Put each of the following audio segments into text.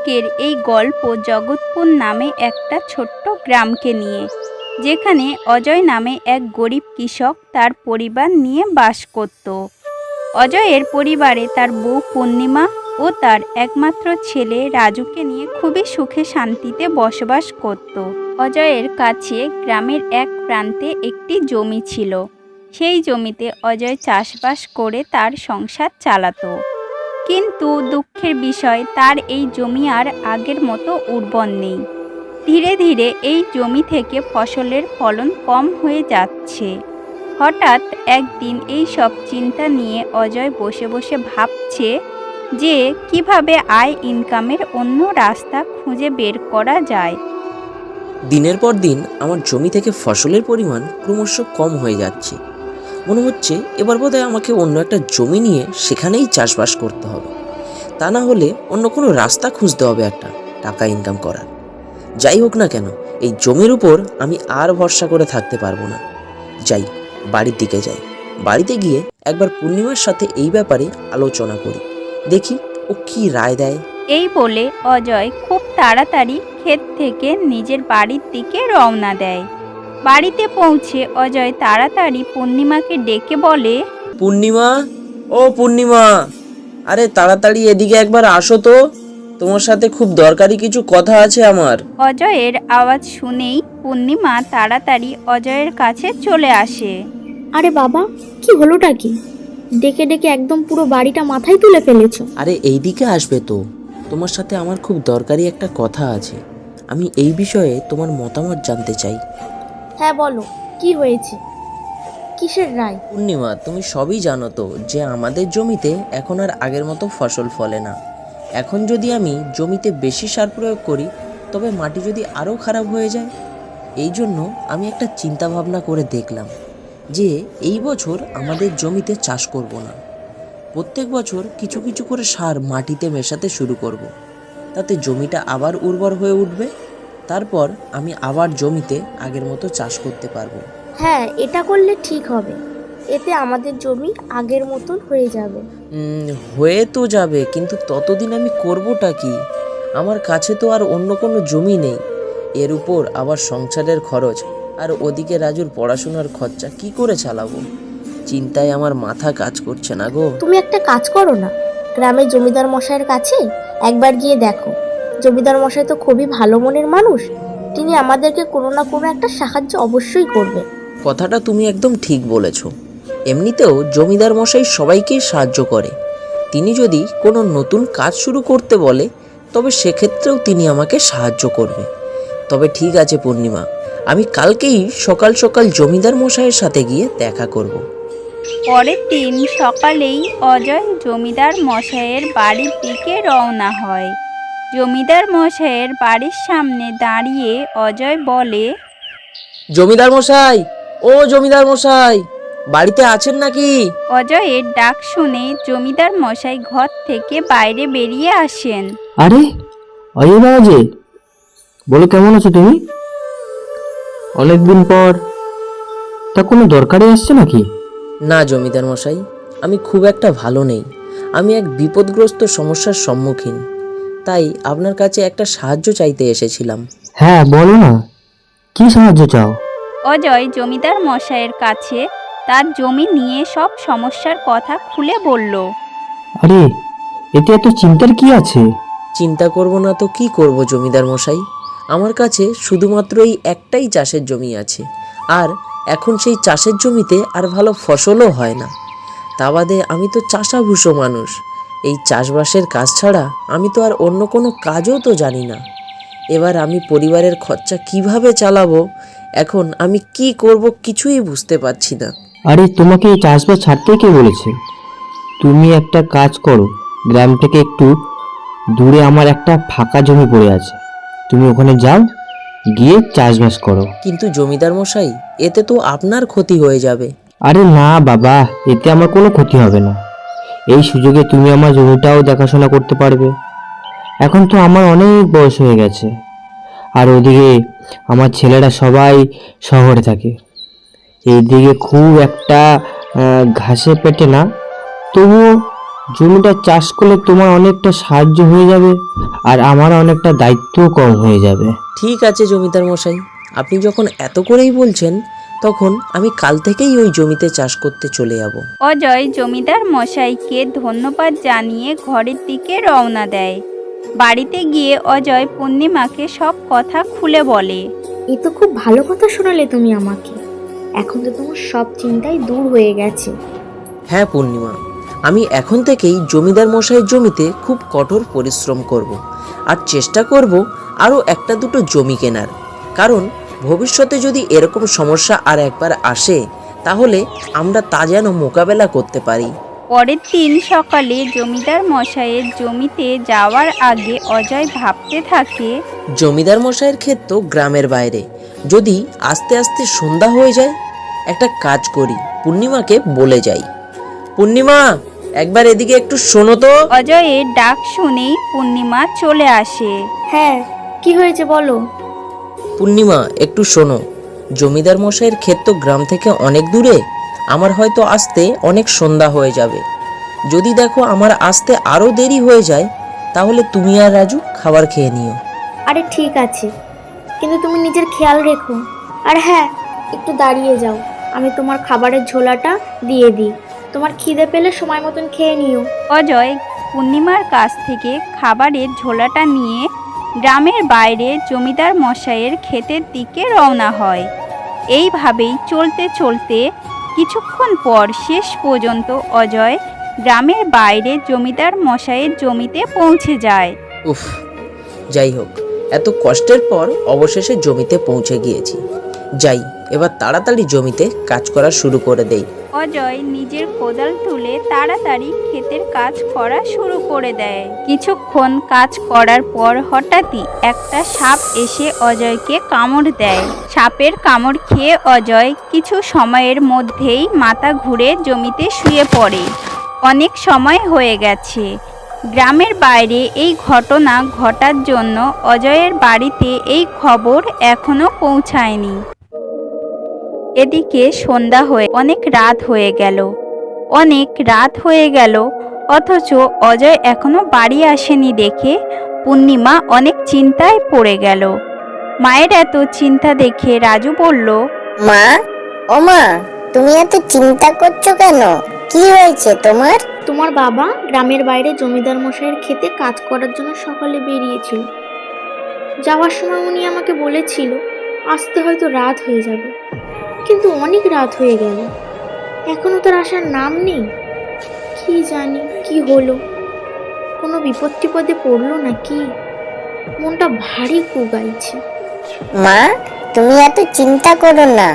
আজকের এই গল্প জগৎপুর নামে একটা ছোট্ট গ্রামকে নিয়ে, যেখানে অজয় নামে এক গরিব কৃষক তার পরিবার নিয়ে বাস করত। অজয়ের পরিবারে তার বউ পূর্ণিমা ও তার একমাত্র ছেলে রাজুকে নিয়ে খুবই সুখে শান্তিতে বসবাস করত। অজয়ের কাছে গ্রামের এক প্রান্তে একটি জমি ছিল। সেই জমিতে অজয় চাষবাস করে তার সংসার চালাতো। কিন্তু দুঃখের বিষয়, তার এই জমি আর আগের মতো উর্বর নেই। ধীরে ধীরে এই জমি থেকে ফসলের ফলন কম হয়ে যাচ্ছে। হঠাৎ একদিন এই সব চিন্তা নিয়ে অজয় বসে বসে ভাবছে যে কিভাবে আয় ইনকামের অন্য রাস্তা খুঁজে বের করা যায়। দিনের পর দিন আমার জমি থেকে ফসলের পরিমাণ ক্রমশ কম হয়ে যাচ্ছে। মনে হচ্ছে এবার বোধহয় আমাকে অন্য একটা জমি নিয়ে সেখানেই চাষবাস করতে হবে। তা না হলে অন্য কোনো রাস্তা খুঁজতে হবে একটা টাকা ইনকাম করার। যাই হোক না কেন, এই জমির উপর আমি আর ভরসা করে থাকতে পারবো না। যাই, বাড়ির দিকে যাই। বাড়িতে গিয়ে একবার পূর্ণিমার সাথে এই ব্যাপারে আলোচনা করি, দেখি ও কি রায় দেয়। এই বলে অজয় খুব তাড়াতাড়ি ক্ষেত থেকে নিজের বাড়ির দিকে রওনা দেয়। বাড়িতে পৌঁছে অজয় তাড়াতাড়ি পূর্ণিমাকে ডেকে বলে, পূর্ণিমা, ও পূর্ণিমা, আরে তাড়াতাড়ি এদিকে একবার আসো তো, তোমার সাথে খুব দরকারি কিছু কথা আছে আমার। অজয়ের আওয়াজ শুনেই পূর্ণিমা তাড়াতাড়ি অজয়ের কাছে চলে আসে। আরে বাবা, কি হলোটা কি? ডেকে ডেকে একদম পুরো বাড়িটা মাথায় তুলে ফেলেছো। আরে এইদিকে আসবে তো, তোমার সাথে আমার খুব দরকারি একটা কথা আছে। আমি এই বিষয়ে তোমার মতামত জানতে চাই। হ্যাঁ বলো, কি হয়েছে? কিসের রায়? পূর্ণিমা, তুমি সবই জানো তো যে আমাদের জমিতে এখন আর আগের মতো ফসল ফলে না। এখন যদি আমি জমিতে বেশি সার প্রয়োগ করি, তবে মাটি যদি আরও খারাপ হয়ে যায়। এই জন্য আমি একটা চিন্তা ভাবনা করে দেখলাম যে এই বছর আমাদের জমিতে চাষ করব না। প্রত্যেক বছর কিছু কিছু করে সার মাটিতে মেশাতে শুরু করব। তাতে জমিটা আবার উর্বর হয়ে উঠবে। তারপর আমি আবার জমিতে আগের মতো চাষ করতে পারবো। হ্যাঁ, এটা করলে ঠিক হবে। এতে আমাদের জমি আগের মতন হয়ে যাবে। হয়ে তো যাবে, কিন্তু ততদিন আমি করবোটা কি? আমার কাছে তো আর অন্য কোনো জমি নেই। এর উপর আবার সংসারের খরচ, আর ওদিকে রাজুর পড়াশোনার খরচা কি করে চালাবো? চিন্তায় আমার মাথা কাজ করছে না গো। তুমি একটা কাজ করো না, গ্রামের জমিদার মশাইয়ের কাছে একবার গিয়ে দেখো। জমিদার মশাই তো খুবই ভালো মনের মানুষ। তিনি আমাদেরকে কোনো না কোনো একটা সাহায্য অবশ্যই করবে। কথাটা তুমি একদম ঠিক বলেছো। এমনিতেও জমিদার মশাই সবাইকে সাহায্য করে। তিনি যদি কোনো নতুন কাজ শুরু করতে বলে, তবে সেক্ষেত্রেও তিনি আমাকে সাহায্য করবে। তবে ঠিক আছে পূর্ণিমা, আমি কালকেই সকাল সকাল জমিদার মশাইয়ের সাথে গিয়ে দেখা করব। পরের দিন সকালেই অজয় জমিদার মশাইয়ের বাড়ির দিকে রওনা হয়। জমিদার মশাইয়ের বাড়ির সামনে দাঁড়িয়ে অজয় বলে, জমিদার মশাই, ও জমিদার মশাই, বাড়িতে আছেন নাকি? অজয়ের ডাক শুনে জমিদার মশাই ঘর থেকে বাইরে বেরিয়ে আসেন। আরে অজয় বাবা যে, বলো কেমন আছো তুমি? অনেকদিন পর। তা কোনো দরকারে আসছে নাকি? না জমিদার মশাই, আমি খুব একটা ভালো নেই। আমি এক বিপদগ্রস্ত সমস্যার সম্মুখীন, তাই আপনার কাছে একটা সাহায্য চাইতে এসেছিলাম। হ্যাঁ বলো না, কি সাহায্য চাও? অজয় জমিদার মশাইয়ের কাছে তার জমি নিয়ে সব সমস্যার কথা খুলে বলল। আরে এতে এত চিন্তার কি আছে? চিন্তা করব না তো কি করব জমিদার মশাই? আমার কাছে শুধুমাত্র এই একটাই চাষের জমি আছে, আর এখন সেই চাষের জমিতে আর ভালো ফসলও হয় না। তা বাদে আমি তো চাষাভুষো মানুষ। এই চাষবাসের কাজ ছাড়া আমি তো আর অন্য কোনো কাজও তো জানি না। এবার আমি পরিবারের খরচা কিভাবে চালাবো? এখন আমি কি করব কিছুই বুঝতে পারছি না। আরে তোমাকে এই চাষবাস ছাড়তে কে বলেছে? তুমি একটা কাজ করো, গ্রাম থেকে একটু দূরে আমার একটা ফাঁকা জমি পড়ে আছে, তুমি ওখানে যাও, গিয়ে চাষবাস করো। কিন্তু জমিদার মশাই, এতে তো আপনার ক্ষতি হয়ে যাবে। আরে না বাবা, এতে আমার কোনো ক্ষতি হবে না। এই সুযোগে তুমি আমার জমিটাও দেখাশোনা করতে পারবে। এখন তো আমার অনেক বয়স হয়ে গেছে, আর ওদিকে আমার ছেলেরা সবাই শহরে থাকে। এইদিকে খুব একটা ঘাসে পেটে না, তবুও জমিটা চাষ করলে তোমার অনেকটা সাহায্য হয়ে যাবে। আর আমার অনেকটা দায়িত্বও কম হয়ে যাবে। ঠিক আছে জমিদার মশাই, আপনি যখন এত করেই বলছেন তখন আমি কাল থেকেই ওই জমিতে চাষ করতে চলে যাব। অজয় জমিদার মশাইকে ধন্যবাদ জানিয়ে ঘরের দিকে রওনা দেয়। বাড়িতে গিয়ে অজয় পূর্ণিমাকে সব কথা খুলে বলে। এ তো খুব ভালো কথা শোনালে তুমি আমাকে। এখন তো তোমার সব চিন্তাই দূর হয়ে গেছে। হ্যাঁ পূর্ণিমা, আমি এখন থেকেই জমিদার মশাইয়ের জমিতে খুব কঠোর পরিশ্রম করব আর চেষ্টা করব আরও একটা দুটো জমি কেনার, কারণ ভবিষ্যতে যদি এরকম সমস্যা আর একবার আসে তাহলে আমরা তা যেন মোকাবেলা করতে পারি। পরের দিন সকালে জমিদার মশাইয়ের জমিতে যাওয়ার আগে অজয় ভাবতে থাকে, জমিদার মশাইয়ের ক্ষেত তো গ্রামের বাইরে, যদি আস্তে আস্তে সন্ধ্যা হয়ে যায় একটা কাজ করি, পূর্ণিমাকে বলে যাই, পূর্ণিমা একবার এদিকে একটু শোনো তো। অজয়ের ডাক শুনেই পূর্ণিমা চলে আসে। হ্যাঁ, কি হয়েছে বলো। পূর্ণিমা একটু শোনো, জমিদার মশাইয়ের ক্ষেত তো গ্রাম থেকে অনেক দূরে, আমার হয়তো আসতে অনেক সন্ধ্যা হয়ে যাবে। যদি দেখো আমার আসতে আরও দেরি হয়ে যায় তাহলে তুমি আর রাজু খাবার খেয়ে নিও। আরে ঠিক আছে, কিন্তু তুমি নিজের খেয়াল রেখো। আর হ্যাঁ, একটু দাঁড়িয়ে যাও, আমি তোমার খাবারের ঝোলাটা দিয়ে দিই। তোমার খিদে পেলে সময় মতন খেয়ে নিও। অজয় পূর্ণিমার কাছ থেকে খাবারের ঝোলাটা নিয়ে গ্রামের বাইরে জমিদার মশাইয়ের ক্ষেতের দিকে রওনা হয়। এইভাবেই চলতে চলতে কিছুক্ষণ পর শেষ পর্যন্ত অজয় গ্রামের বাইরে জমিদার মশাইয়ের জমিতে পৌঁছে যায়। উফ, যাই হোক, এত কষ্টের পর অবশেষে জমিতে পৌঁছে গিয়েছি। যাই, এবার তাড়াতাড়ি জমিতে কাজ করা শুরু করে দেই। অজয় নিজের কোদাল তুলে তাড়াতাড়ি ক্ষেতের কাজ করা শুরু করে দেয়। কিছুক্ষণ কাজ করার পর হঠাৎই একটা সাপ এসে অজয়কে কামড় দেয়। সাপের কামড় খেয়ে অজয় কিছু সময়ের মধ্যেই মাথা ঘুরে জমিতে শুয়ে পড়ে। অনেক সময় হয়ে গেছে। গ্রামের বাইরে এই ঘটনা ঘটার জন্য অজয়ের বাড়িতে এই খবর এখনো পৌঁছায়নি। এদিকে সন্ধ্যা হয়ে অনেক রাত হয়ে গেল, অথচ অজয় এখনো বাড়ি আসেনি দেখে পূর্ণিমা অনেক চিন্তায় পড়ে গেল। মায়ের এত চিন্তা দেখে রাজু বলল, মা, ও মা, তুমি এত চিন্তা করছো কেন? কি হয়েছে তোমার? তোমার বাবা গ্রামের বাইরে জমিদার মশাইয়ের ক্ষেতে কাজ করার জন্য সকালে বেরিয়েছিল। যাওয়ার সময় উনি আমাকে বলেছিল আসতে হয়তো রাত হয়ে যাবে, কিন্তু অনেক রাত হয়ে গেল, এখনো তার আসার নাম নেই। কি জানি কি হলো, কোনো বিপদ টিপদে পড়লো নাকি? মনটা ভারী কুগাইছে। মা, তুমি এত চিন্তা করো না।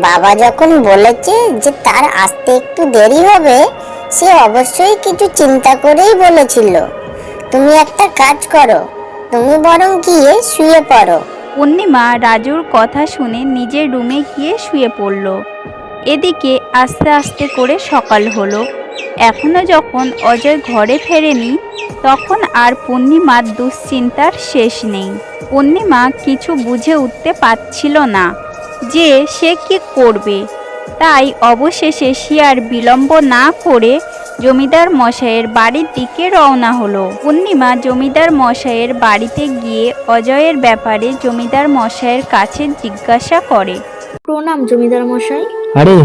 বাবা যখন বলেছে যে তার আসতে একটু দেরি হবে, সে অবশ্যই কিছু চিন্তা করেই বলেছিল। তুমি একটা কাজ করো, তুমি বরং গিয়ে শুয়ে পড়ো। পূর্ণিমা রাজুর কথা শুনে নিজের রুমে গিয়ে শুয়ে পড়ল। এদিকে আস্তে আস্তে করে সকাল হলো। এখনো যখন অজয় ঘরে ফেরেনি তখন আর পূর্ণিমার দুশ্চিন্তার শেষ নেই। পূর্ণিমা কিছু বুঝে উঠতে পারছিল না যে সে কি করবে। তাই অবশেষে সে আর বিলম্ব না করে জমিদার মশাইয়ের বাড়ির দিকে রওনা হলো। পূর্ণিমা জমিদার মশাইয়ের বাড়িতে গিয়ে অজয়ের ব্যাপারে জমিদার মশাইয়ের কাছে জিজ্ঞাসা করে। প্রণাম জমিদার মশাই। আরে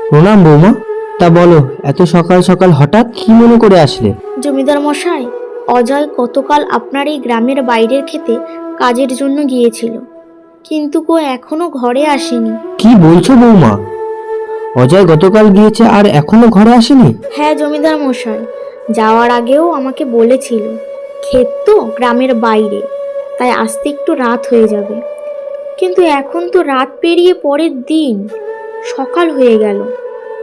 প্রণাম বৌমা, তা বলো এত সকাল সকাল হঠাৎ কি মনে করে আসলে? জমিদার মশাই, অজয় গতকাল আপনার এই গ্রামের বাইরের ক্ষেতে কাজের জন্য গিয়েছিল, কিন্তু ও এখনো ঘরে আসেনি। কি বলছো বৌমা? অজয় গতকাল গিয়েছে আর এখনো ঘরে আসেনি? হ্যাঁ জমিদার মশাই, যাওয়ার আগেও আমাকে বলেছিল ক্ষেত তো গ্রামের বাইরে, তাই আসতে একটু রাত হয়ে যাবে। কিন্তু এখন তো রাত পেরিয়ে পরের দিন, সকাল হয়ে গেল,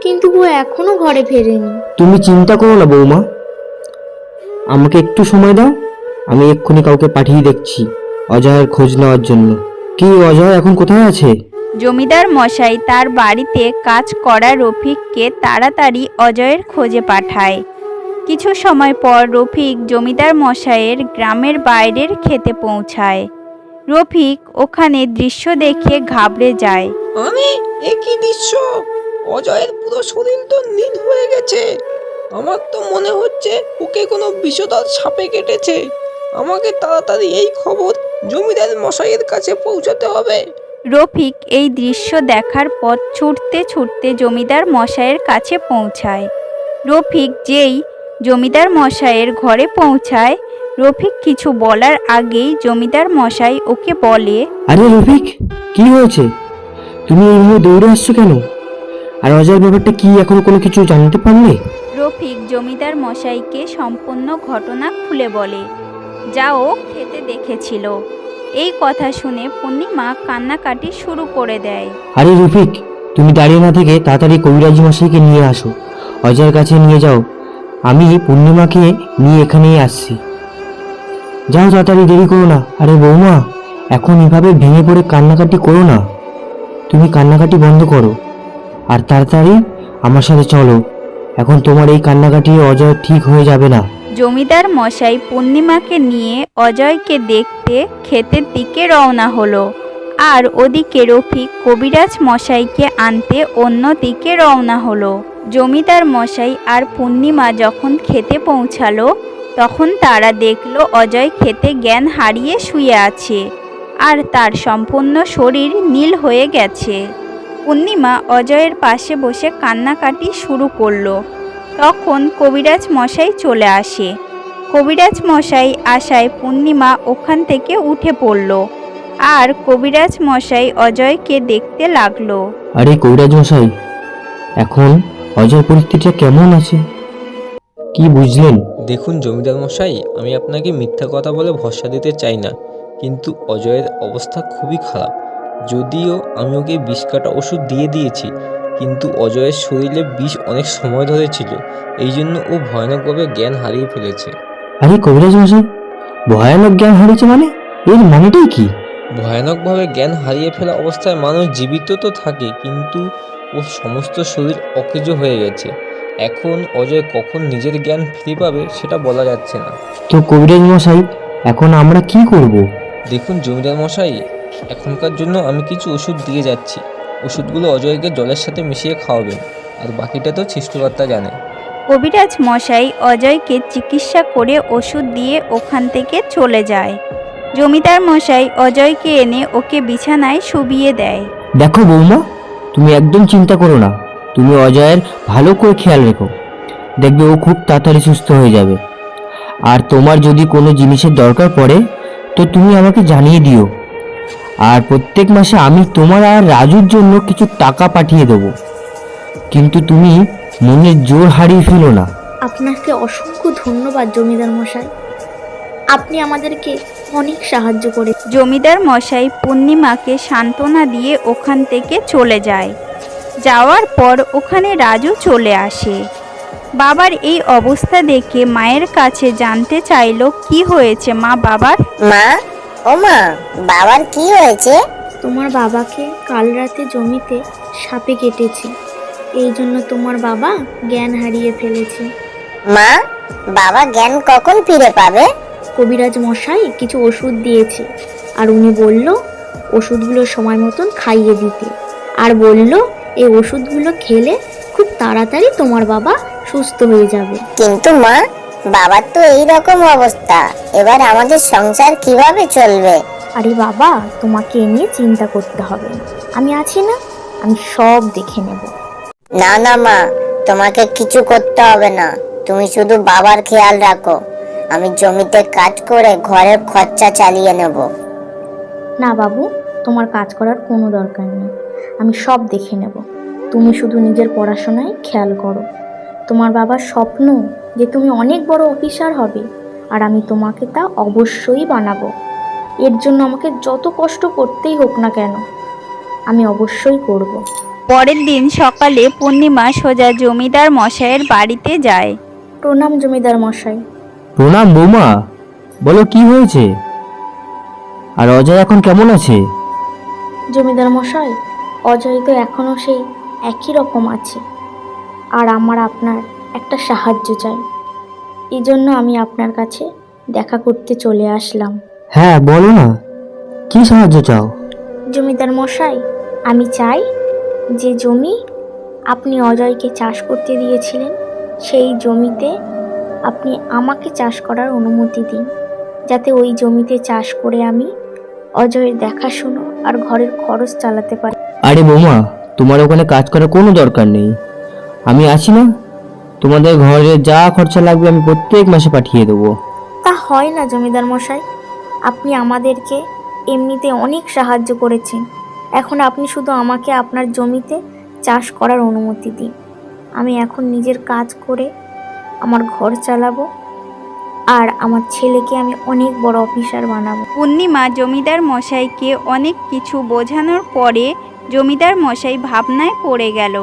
কিন্তু ও এখনো ঘরে ফেরেনি। তুমি চিন্তা করো না বৌমা, আমাকে একটু সময় দাও, আমি এক্ষুনি কাউকে পাঠিয়ে দেখছি অজয়ের খোঁজ নেওয়ার জন্য। কি অজয় এখন কোথায় আছে? জমিদার মশাই তার বাড়িতে কাজ করা রফিককে তাড়াতাড়ি অজয়ের খোঁজে পাঠায়। কিছু সময় পর রফিক জমিদার মশাইয়ের গ্রামের বাইরের ক্ষেতে পৌঁছায়। রফিক ওখানে দৃশ্য দেখে ঘাবড়ে যায়। একই দৃশ্য, অজয়ের পুরো শরীর তো নীল হয়ে গেছে। আমার তো মনে হচ্ছে ওকে কোনো বিষধর সাপে কেটেছে। আমাকে তাড়াতাড়ি এই খবর জমিদার মশাইয়ের কাছে পৌঁছাতে হবে। রফিক এই দৃশ্য দেখার পর ছুটতে ছুটতে জমিদার মশাইয়ের কাছে পৌঁছায়। রফিক যেই জমিদার মশাইয়ের ঘরে পৌঁছায়, রফিক কিছু বলার আগেই জমিদার মশাই ওকে বলে, আরে রফিক, কি হয়েছে? তুমি এইভাবে দৌড়ে আসছো কেন? আর অজয়ের ব্যাপারটা কি, এখনো কোনো কিছু জানতে পারলে? রফিক জমিদার মশাইকে সম্পূর্ণ ঘটনা খুলে বলে, যা ও খেতে দেখেছিল। এই কথা শুনে পূর্ণিমা কান্নাকাটি শুরু করে দেয়। আরে রফিক, তুমি দাঁড়িয়ে না থেকে তাড়াতাড়ি কবিরাজ মশাইকে নিয়ে আসো, অজয়ের কাছে নিয়ে যাও। আমি পূর্ণিমাকে নিয়ে এখানেই আসছি। যাও তাড়াতাড়ি, দেরি করো না। আরে বৌমা, এখন এভাবে ভেঙে পড়ে কান্নাকাটি করো না। তুমি কান্নাকাটি বন্ধ করো আর তাড়াতাড়ি আমার সাথে চলো। এখন তোমার এই কান্নাকাটি অজয় ঠিক হয়ে যাবে না। জমিদার মশাই পূর্ণিমাকে নিয়ে অজয়কে দেখতে ক্ষেতের দিকে রওনা হলো, আর ওদিকে রফিক কবিরাজ মশাইকে আনতে অন্য দিকে রওনা হলো। জমিদার মশাই আর পূর্ণিমা যখন খেতে পৌঁছালো, তখন তারা দেখলো অজয় খেতে জ্ঞান হারিয়ে শুয়ে আছে, আর তার সম্পূর্ণ শরীর নীল হয়ে গেছে। পূর্ণিমা অজয়ের পাশে বসে কান্নাকাটি শুরু করলো। তখন কবিরাজ মশাই চলে আসে। কবিরাজ মশাই আসায় পূর্ণিমা ওখান থেকে উঠে পড়ল, আর কবিরাজ মশাই অজয়কে দেখতে লাগলো। আরে কবিরাজ মশাই, এখন অজয়ের পরিস্থিতিটা কেমন আছে, কি বুঝলেন? দেখুন জমিদার মশাই, আমি আপনাকে মিথ্যা কথা বলে ভরসা দিতে চাই না, কিন্তু অজয়ের অবস্থা খুবই খারাপ। যদিও আমি ওকে বিষ কাটা ওষুধ দিয়ে দিয়েছি, কিন্তু অজয়ের শরীরে বিষ অনেক সময় ধরে ছিল, এই জন্য ও ভয়ানকভাবে জ্ঞান হারিয়ে ফেলেছে। আরে কবিরাজ মশাই, ভয়ানক জ্ঞান হারিয়েছে মানে? এর মানেটাই কি? ভয়ানকভাবে জ্ঞান হারিয়ে ফেলা অবস্থায় মানুষ জীবিত তো থাকে, কিন্তু ওর সমস্ত শরীর অকেজ হয়ে গেছে। এখন অজয় কখন নিজের জ্ঞান ফিরে পাবে সেটা বলা যাচ্ছে না। তো কবিরাজ মশাই, এখন আমরা কি করব? দেখুন জমিদার মশাই, এখনকার জন্য আমি কিছু ওষুধ দিয়ে যাচ্ছি। ওষুধগুলো অজয়কে জলের সাথে মিশিয়ে খাওয়াবেন, আর বাকিটা তো সৃষ্টিকর্তা জানে। কবিরাজ মশাই অজয়কে চিকিৎসা করে ওষুধ দিয়ে ওখান থেকে চলে যায়। জমিদার মশাই অজয়কে এনে ওকে বিছানায় শুবিয়ে দেয়। দেখো বৌমা, তুমি একদম চিন্তা করো না। তুমি অজয়ের ভালো করে খেয়াল রেখো, দেখবে ও খুব তাড়াতাড়ি সুস্থ হয়ে যাবে। আর তোমার যদি কোনো জিনিসের দরকার পড়ে তো তুমি আমাকে জানিয়ে দিও। আর প্রত্যেক মাসে আমি তোমার আর রাজুর জন্য কিছু টাকা পাঠিয়ে দেবো, কিন্তু তুমি মনের জোর হারিয়ে ফেলো না। আপনাকে অসংখ্য ধন্যবাদ জমিদার মশাই, আপনি আমাদেরকে অনেক সাহায্য করে। জমিদার মশাই পূর্ণিমাকে সান্ত্বনা দিয়ে ওখান থেকে চলে যায়। যাওয়ার পর ওখানে রাজু চলে আসে। বাবার এই অবস্থা দেখে মায়ের কাছে জানতে চাইলো কি হয়েছে মা বাবার। মা, ও মা, বাবার কি হয়েছে? তোমার বাবাকে কাল রাতে জমিতে সাপে কেটেছে, এই জন্য তোমার বাবা জ্ঞান হারিয়ে ফেলেছে। মা, বাবা জ্ঞান কখন ফিরে পাবে? কবিরাজ মশাই কিছু ওষুধ দিয়েছে, আর উনি বলল ওষুধগুলো সময় মতন খাইয়ে দিতে, আর বলল এই ওষুধগুলো খেলে খুব তাড়াতাড়ি তোমার বাবা সুস্থ হয়ে যাবে। কিন্তু মা, বাবার তো এই রকম অবস্থা, এবার আমাদের সংসার কিভাবে চলবে? আরে বাবা, তোমাকে এ নিয়ে চিন্তা করতে হবে না, আমি আছি না, আমি সব দেখে নেব। না না মা, তোমাকে কিছু করতে হবে না, তুমি শুধু বাবার খেয়াল রাখো। আমি জমিতে কাজ করে ঘরের খরচা চালিয়ে নেব। না বাবু, তোমার কাজ করার কোনো দরকার নেই, আমি সব দেখে নেব। তুমি শুধু নিজের পড়াশোনায় খেয়াল করো। তোমার বাবার স্বপ্ন যে তুমি অনেক বড় অফিসার হবে, আর আমি তোমাকে তা অবশ্যই বানাবো। এর জন্য আমাকে যত কষ্ট করতেই হোক না কেন, আমি অবশ্যই করব। পরের দিন সকালে পূর্ণিমা সোজা জমিদার মশাইয়ের বাড়িতে যায়। প্রণাম জমিদার মশাই। প্রণাম বৌমা, বলো কি হয়েছে? আর অজয় এখন কেমন আছে? জমিদার মশাই, অজয় তো এখনও সেই একই রকম আছে, আর আমার আপনার একটা সাহায্য চাই, এই জন্য আমি আপনার কাছে দেখা করতে চলে আসলাম। হ্যাঁ বলো না, কি সাহায্য চাও? জমিদার মশাই, আমি চাই যে জমি আপনি অজয়কে চাষ করতে দিয়েছিলেন, সেই জমিতে আপনি আমাকে চাষ করার অনুমতি দিন, যাতে ওই জমিতে চাষ করে আমি অজয়ের দেখাশুনো আর ঘরের খরচ চালাতে পারি। আরে বৌমা, তোমার ওখানে কাজ করার কোনো দরকার নেই, আমি আছি না। তোমাদের ঘরে যা খরচা লাগবে আমি প্রত্যেক মাসে পাঠিয়ে দেবো। তা হয় না জমিদার মশাই, আপনি আমাদেরকে এমনিতে অনেক সাহায্য করেছেন, এখন আপনি শুধু আমাকে আপনার জমিতে চাষ করার অনুমতি দিন। আমি এখন নিজের কাজ করে আমার ঘর চালাবো আর আমার ছেলেকে আমি অনেক বড় অফিসার বানাবো। পূর্ণিমা জমিদার মশাইকে অনেক কিছু বোঝানোর পরে জমিদার মশাই ভাবনায় পড়ে গেল।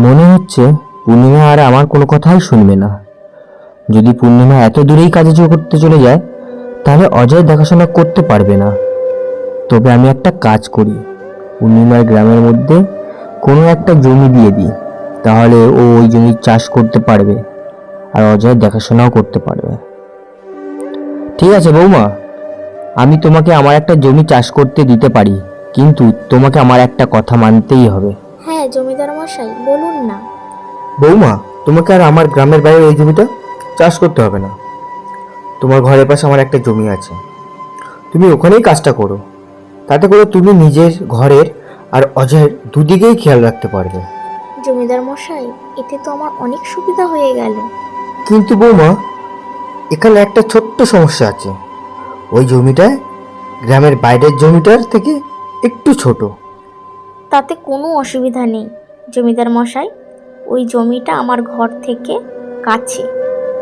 মনে হচ্ছে পূর্ণিমা আর আমার কোনো কথাই শুনবে না। যদি পূর্ণিমা এত দূরেই কাজে করতে চলে যায়, তাহলে অজয় দেখাশোনা করতে পারবে না। তবে আমি একটা কাজ করি, পূর্ণিমার গ্রামের মধ্যে কোনো একটা জমি দিয়ে দিই, তাহলে ও ওই জমি চাষ করতে পারবে আর অজয় দেখাশোনাও করতে পারবে। ঠিক আছে বৌমা, আমি তোমাকে আমার একটা জমি চাষ করতে দিতে পারি, কিন্তু তোমাকে আমার একটা কথা মানতেই হবে। হ্যাঁ জমিদার মশাই, বলুন না। বৌমা, তোমাকে আর আমার গ্রামের বাইরে ওই জমিটা চাষ করতে হবে না। তোমার ঘরের পাশে আমার একটা জমি আছে, তুমি ওখানেই কাজটা করো। তাতে করে তুমি নিজের ঘরের আর অজয়ের দুদিকেই খেয়াল রাখতে পারবে। জমিদার মশাই, এতে তো আমার অনেক সুবিধা হয়ে গেল। কিন্তু বৌমা, এখানে একটা ছোট্ট সমস্যা আছে। ওই জমিটায় গ্রামের বাইরের জমিটার থেকে একটু ছোট। তাতে কোনো অসুবিধা নেই জমিদার মশাই, ওই জমিটা আমার ঘর থেকে কাছে,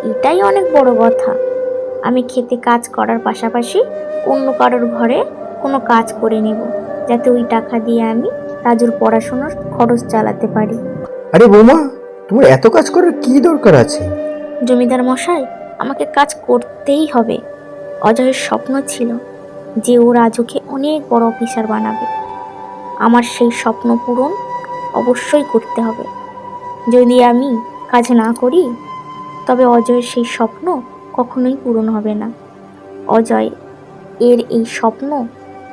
এটাই অনেক বড় কথা। আমি খেতে কাজ করার পাশাপাশি অন্য কারোর ঘরে কোনো কাজ করে নেব, যাতে ওই টাকা দিয়ে আমি রাজুর পড়াশোনার খরচ চালাতে পারি। আরে বৌমা, তোমার এত কাজ করার কি দরকার আছে? জমিদার মশাই, আমাকে কাজ করতেই হবে। অজয়ের স্বপ্ন ছিল যে ও রাজুকে অনেক বড় অফিসার বানাবে। আমার সেই স্বপ্ন পূরণ অবশ্যই করতে হবে। যদি আমি কাজ না করি, তবে অজয়ের সেই স্বপ্ন কখনোই পূরণ হবে না। অজয় এর এই স্বপ্ন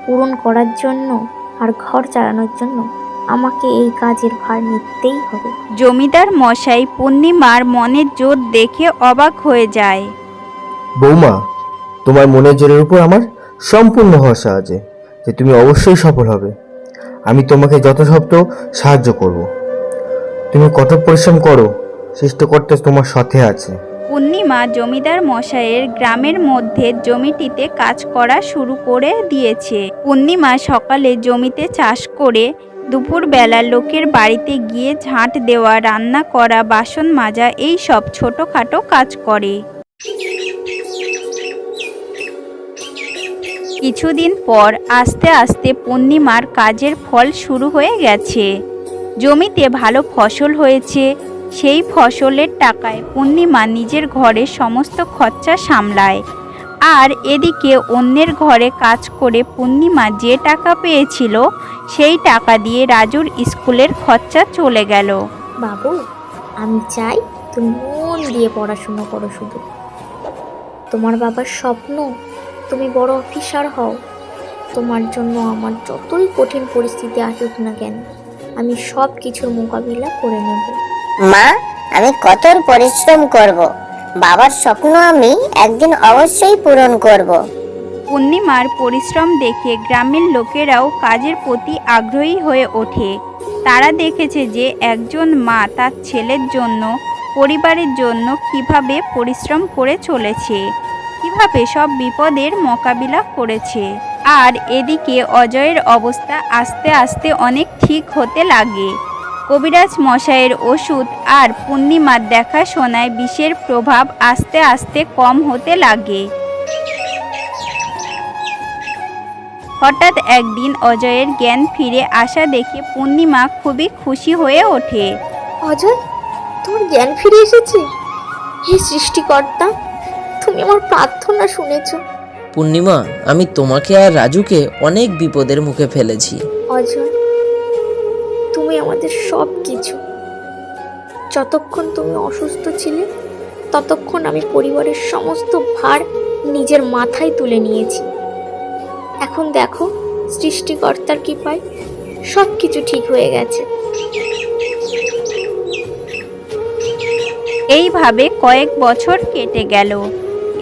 পূরণ করার জন্য আর ঘর চালানোর জন্য আমাকে এই কাজের ভার নিতেই হবে। জমিদার মশাই পূর্ণিমার মনের জোর দেখে অবাক হয়ে যায়। বৌমা, তোমার মনের জোরের উপর আমার সম্পূর্ণ ভরসা আছে যে তুমি অবশ্যই সফল হবে। আমি তোমাকে যথাসাধ্য সাহায্য করব। তুমি কঠোর পরিশ্রম করো, সৃষ্টিকর্তা তোমার সাথে আছে। পূর্ণিমা জমিদার মশাইয়ের গ্রামের মধ্যে জমিটিতে কাজ করা শুরু করে দিয়েছে। পূর্ণিমা সকালে জমিতে চাষ করে দুপুরবেলা লোকের বাড়িতে গিয়ে ঝাঁট দেওয়া, রান্না করা, বাসন মাজা, এই সব ছোটোখাটো কাজ করে। কিছুদিন পর আস্তে আস্তে পূর্ণিমার কাজের ফল শুরু হয়ে গেছে। জমিতে ভালো ফসল হয়েছে। সেই ফসলের টাকায় পূর্ণিমা নিজের ঘরে সমস্ত খরচা সামলায়। আর এদিকে অন্যের ঘরে কাজ করে পূর্ণিমা যে টাকা পেয়েছিল সেই টাকা দিয়ে রাজুর স্কুলের খরচা চলে গেল। বাবু, আমি চাই তুমি মন দিয়ে পড়াশোনা করো। শুধু তোমার বাবার স্বপ্ন তুমি বড় অফিসার হও। তোমার জন্য আমার যতই কঠিন পরিস্থিতি আসুক না কেন, আমি সব কিছুর মোকাবিলা করে নেব। মা, আমি কঠোর পরিশ্রম করব, বাবার স্বপ্ন আমি একদিন অবশ্যই পূরণ করব। পূর্ণিমার পরিশ্রম দেখে গ্রামের লোকেরাও কাজের প্রতি আগ্রহী হয়ে ওঠে। তারা দেখেছে যে একজন মা তার ছেলের জন্য, পরিবারের জন্য কিভাবে পরিশ্রম করে চলেছে, কিভাবে সব বিপদের মোকাবিলা করেছে। আর এদিকে অজয়ের অবস্থা আস্তে আস্তে অনেক ঠিক হতে লাগে। কবিরাজ মশাইয়ের ওষুধ আর পূর্ণিমার দেখাশোনায় বিষের প্রভাব আস্তে আস্তে কম হতে লাগে। হঠাৎ একদিন অজয়ের জ্ঞান ফিরে আসা দেখে পূর্ণিমা খুবই খুশি হয়ে ওঠে। অজয়, তোমার জ্ঞান ফিরে এসেছে। হে সৃষ্টিকর্তা, তুমি আমার প্রার্থনা শুনেছো। পূর্ণিমা, আমি তোমাকে আর রাজুকে অনেক বিপদের মুখে ফেলেছি। অজয়, তুমি আমাদের সব কিছু। যতক্ষণ তুমি অসুস্থ ছিলে ততক্ষণ আমি পরিবারের সমস্ত ভার নিজের মাথায় তুলে নিয়েছি। এখন দেখো, সৃষ্টিকর্তার কৃপায় সব কিছু ঠিক হয়ে গেছে। এইভাবে কয়েক বছর কেটে গেল।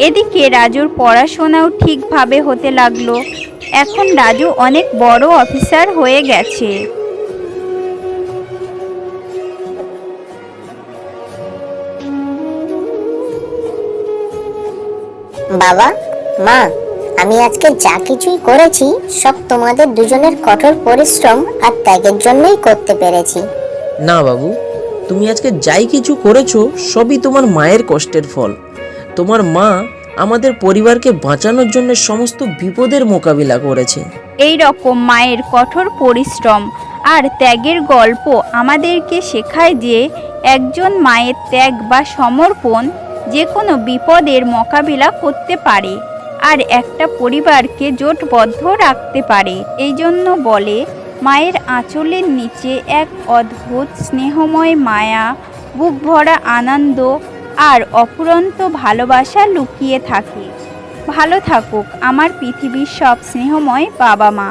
এদিকে রাজুর পড়াশোনাও ঠিকভাবে হতে লাগলো। এখন রাজু অনেক বড় অফিসার হয়ে গেছে। বাবা, মা, আমি আজকে যা কিছুই করেছি সব তোমাদের দুজনের কঠোর পরিশ্রম আর ত্যাগের জন্যই করতে পেরেছি। না বাবু, তুমি আজকে যাই কিছু করেছো সবই তোমার মায়ের কষ্টের ফল। তোমার মা আমাদের পরিবারকে বাঁচানোর জন্য সমস্ত বিপদের মোকাবিলা করেছে। এই রকম মায়ের কঠোর পরিশ্রম আর ত্যাগের গল্প আমাদেরকে শেখায় যে একজন মায়ের ত্যাগ বা সমর্পণ যে কোনো বিপদের মোকাবিলা করতে পারে আর একটা পরিবারকে জোটবদ্ধ রাখতে পারে। এই জন্য বলে, মায়ের আঁচলের নিচে এক অদ্ভুত স্নেহময় মায়া, বুক ভরা আনন্দ আর অফুরন্ত ভালোবাসা লুকিয়ে থাকে। ভালো থাকুক আমার পৃথিবীর সব স্নেহময় বাবা মা।